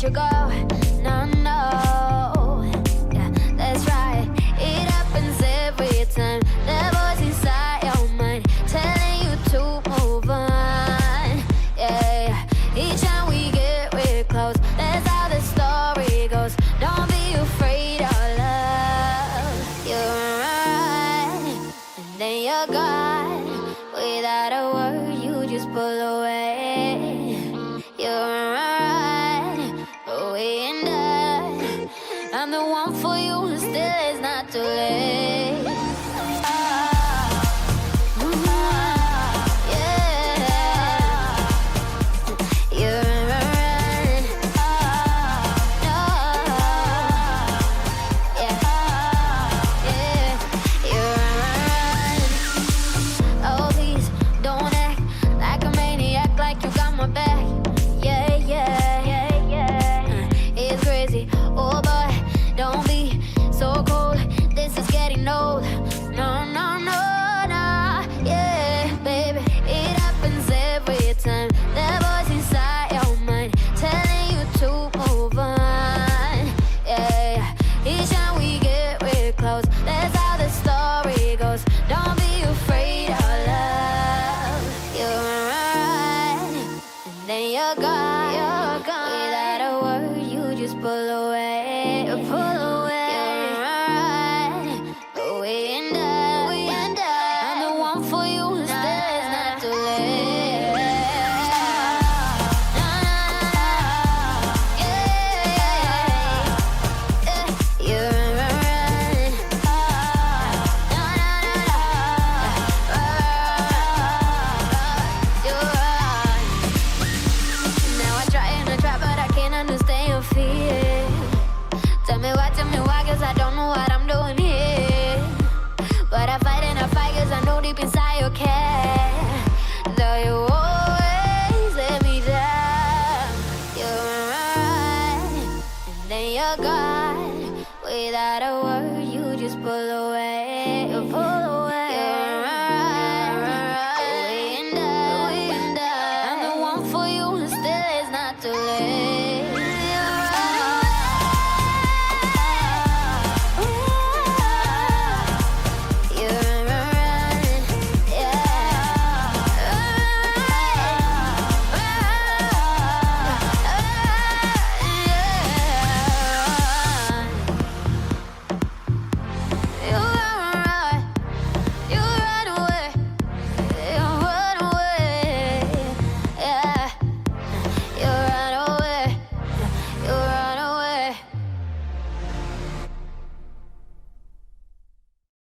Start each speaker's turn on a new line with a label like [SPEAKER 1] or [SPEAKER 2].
[SPEAKER 1] you go. No, no, yeah, that's right. It happens every time. The voice inside your mind telling you to move on. Yeah, each time we get real close, that's how the story goes. Don't be afraid of love. You're right, and then you're gone. Without a word, you just pull away. You're right, but we ain't done. I'm the one for you, and still it's not too late. Without a